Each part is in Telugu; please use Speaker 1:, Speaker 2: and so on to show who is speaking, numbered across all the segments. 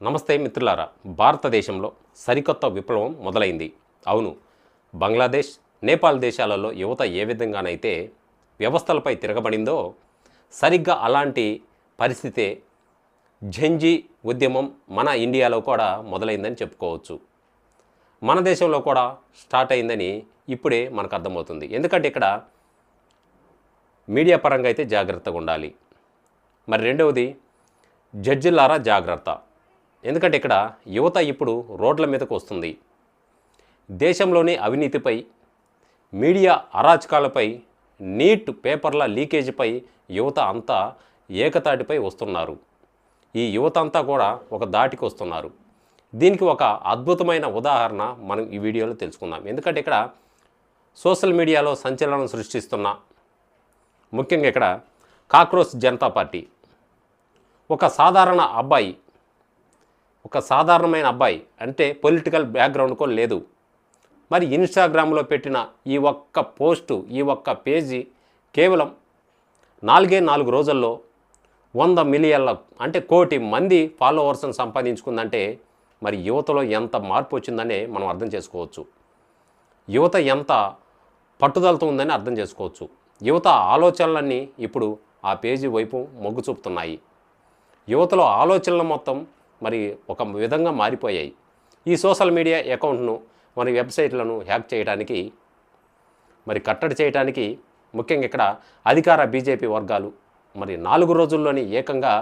Speaker 1: నమస్తే మిత్రులారా, భారతదేశంలో సరికొత్త విప్లవం మొదలైంది. అవును, బంగ్లాదేశ్, నేపాల్ దేశాలలో యువత ఏ విధంగానైతే వ్యవస్థలపై తిరగబడిందో సరిగ్గా అలాంటి పరిస్థితే ఝంజీ ఉద్యమం మన ఇండియాలో కూడా మొదలైందని చెప్పుకోవచ్చు. మన దేశంలో కూడా స్టార్ట్ అయిందని ఇప్పుడే మనకు అర్థమవుతుంది. ఎందుకంటే ఇక్కడ మీడియా పరంగా అయితే జాగ్రత్తగా ఉండాలి. మరి రెండవది, జడ్జిలారా జాగ్రత్త. ఎందుకంటే ఇక్కడ యువత ఇప్పుడు రోడ్ల మీదకు వస్తుంది. దేశంలోని అవినీతిపై, మీడియా అరాచకాలపై, నీట్ పేపర్ల లీకేజీపై యువత అంతా ఏకతాటిపై వస్తున్నారు. ఈ యువత అంతా కూడా ఒక దాటికి వస్తున్నారు. దీనికి ఒక అద్భుతమైన ఉదాహరణ మనం ఈ వీడియోలో తెలుసుకుందాం. ఎందుకంటే ఇక్కడ సోషల్ మీడియాలో సంచలనం సృష్టిస్తున్న, ముఖ్యంగా ఇక్కడ కాక్రోచ్ జనతా పార్టీ, ఒక సాధారణమైన అబ్బాయి అంటే పొలిటికల్ బ్యాక్గ్రౌండ్ కూడా లేదు. మరి ఇన్స్టాగ్రామ్లో పెట్టిన ఈ ఒక్క పోస్టు, ఈ ఒక్క పేజీ కేవలం 4 రోజుల్లో 100 మిలియన్ల అంటే 1 కోటి మంది ఫాలోవర్స్ని సంపాదించుకుందంటే మరి యువతలో ఎంత మార్పు వచ్చిందనే మనం అర్థం చేసుకోవచ్చు. యువత ఎంత పట్టుదలతో ఉందని అర్థం చేసుకోవచ్చు. యువత ఆలోచనలన్నీ ఇప్పుడు ఆ పేజీ వైపు మొగ్గు చూపుతున్నాయి. యువతలో ఆలోచనలు మొత్తం మరి ఒక విధంగా మారిపోయాయి. ఈ సోషల్ మీడియా అకౌంట్ను, మరి వెబ్సైట్లను హ్యాక్ చేయడానికి, మరి కట్టడి చేయడానికి ముఖ్యంగా ఇక్కడ అధికార బీజేపీ వర్గాలు మరి 4 రోజుల్లోని ఏకంగా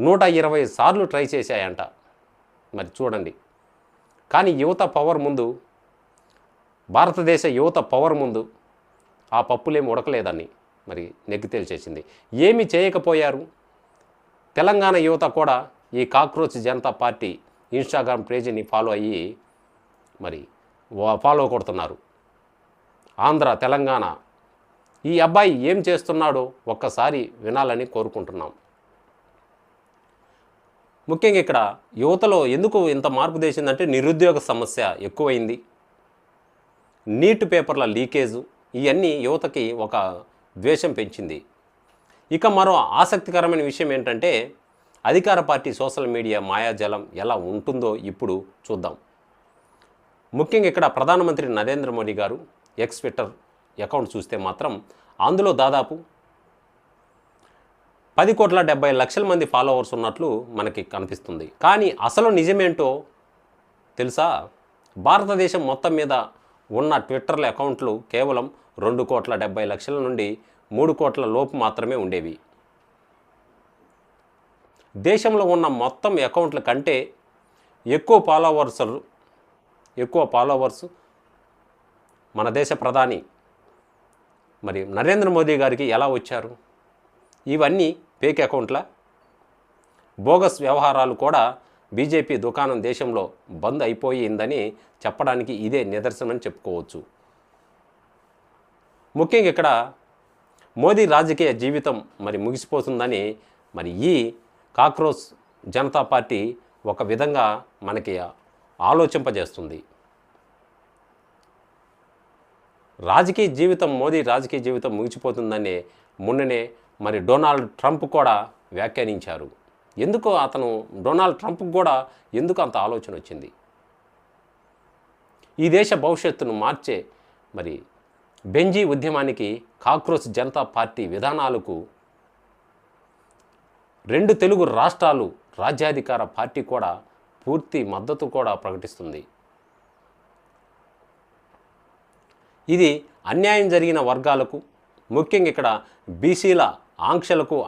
Speaker 1: 120 సార్లు ట్రై చేశాయంట. మరి చూడండి. కానీ యువత పవర్ ముందు, భారతదేశ యువత పవర్ ముందు ఆ పప్పులేమి ఉడకలేదని మరి నెగ్గి తేల్చేసింది. ఏమి చేయకపోయారు. తెలంగాణ యువత కూడా ఈ కాక్రోచ్ జనతా పార్టీ ఇన్స్టాగ్రామ్ పేజీని ఫాలో అయ్యి మరి ఫాలో కొడుతున్నారు. ఆంధ్ర, తెలంగాణ ఈ అబ్బాయి ఏం చేస్తున్నాడో ఒక్కసారి వినాలని కోరుకుంటున్నాం. ముఖ్యంగా ఇక్కడ యువతలో ఎందుకు ఇంత మార్పు తెచ్చిందంటే నిరుద్యోగ సమస్య ఎక్కువైంది, నీట్ పేపర్ల లీకేజు, ఇవన్నీ యువతకి ఒక ద్వేషం పెంచింది. ఇక మరో ఆసక్తికరమైన విషయం ఏంటంటే అధికార పార్టీ సోషల్ మీడియా మాయాజాలం ఎలా ఉంటుందో ఇప్పుడు చూద్దాం. ముఖ్యంగా ఇక్కడ ప్రధానమంత్రి నరేంద్ర మోడీ గారు ఎక్స్ ట్విట్టర్ అకౌంట్ చూస్తే మాత్రం అందులో దాదాపు 10,70,00,000 మంది ఫాలోవర్స్ ఉన్నట్లు మనకి కనిపిస్తుంది. కానీ అసలు నిజమేంటో తెలుసా? భారతదేశం మొత్తం మీద ఉన్న ట్విట్టర్ల అకౌంట్లు కేవలం 2,70,00,000 నుండి 3 కోట్ల లోపు మాత్రమే ఉండేవి. దేశంలో ఉన్న మొత్తం అకౌంట్ల కంటే ఎక్కువ ఫాలోవర్స్ మన దేశ ప్రధాని మరి నరేంద్ర మోదీ గారికి ఎలా వచ్చారు? ఇవన్నీ ఫేక్ అకౌంట్ల, బోగస్ వ్యవహారాలు కూడా బీజేపీ దుకాణం దేశంలో బంద్ అయిపోయిందని చెప్పడానికి ఇదే నిదర్శనమని చెప్పుకోవచ్చు. ముఖ్యంగా ఇక్కడ మోదీ రాజకీయ జీవితం మరి ముగిసిపోతుందని మరి ఈ కాక్రోచ్ జనతా పార్టీ ఒక విధంగా మనకి ఆలోచింపజేస్తుంది. మోదీ రాజకీయ జీవితం ముగిసిపోతుందని మొన్ననే మరి డొనాల్డ్ ట్రంప్ కూడా వ్యాఖ్యానించారు. డొనాల్డ్ ట్రంప్ కూడా ఎందుకు అంత ఆలోచన వచ్చింది? ఈ దేశ భవిష్యత్తును మార్చే మరి బెంజీ ఉద్యమానికి, కాక్రోచ్ జనతా పార్టీ విధానాలకు 2 తెలుగు రాష్ట్రాలు రాజ్యాధికార పార్టీ కూడా పూర్తి మద్దతు కూడా ప్రకటిస్తుంది. ఇది అన్యాయం జరిగిన వర్గాలకు, ముఖ్యంగా ఇక్కడ బీసీల ఆంక్షలకు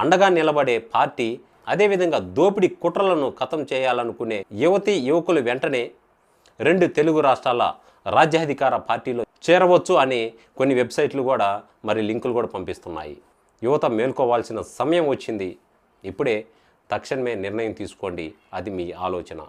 Speaker 1: అండగా నిలబడే పార్టీ. అదేవిధంగా దోపిడీ కుట్రలను ఖతం చేయాలనుకునే యువతీ యువకులు వెంటనే 2 తెలుగు రాష్ట్రాల రాజ్యాధికార పార్టీలో చేరవచ్చు అని కొన్ని వెబ్సైట్లు కూడా మరి లింకులు కూడా పంపిస్తున్నాయి. యువత మేల్కోవాల్సిన సమయం వచ్చింది. ఇప్పుడే తక్షణమే నిర్ణయం తీసుకోండి. అది మీ ఆలోచన.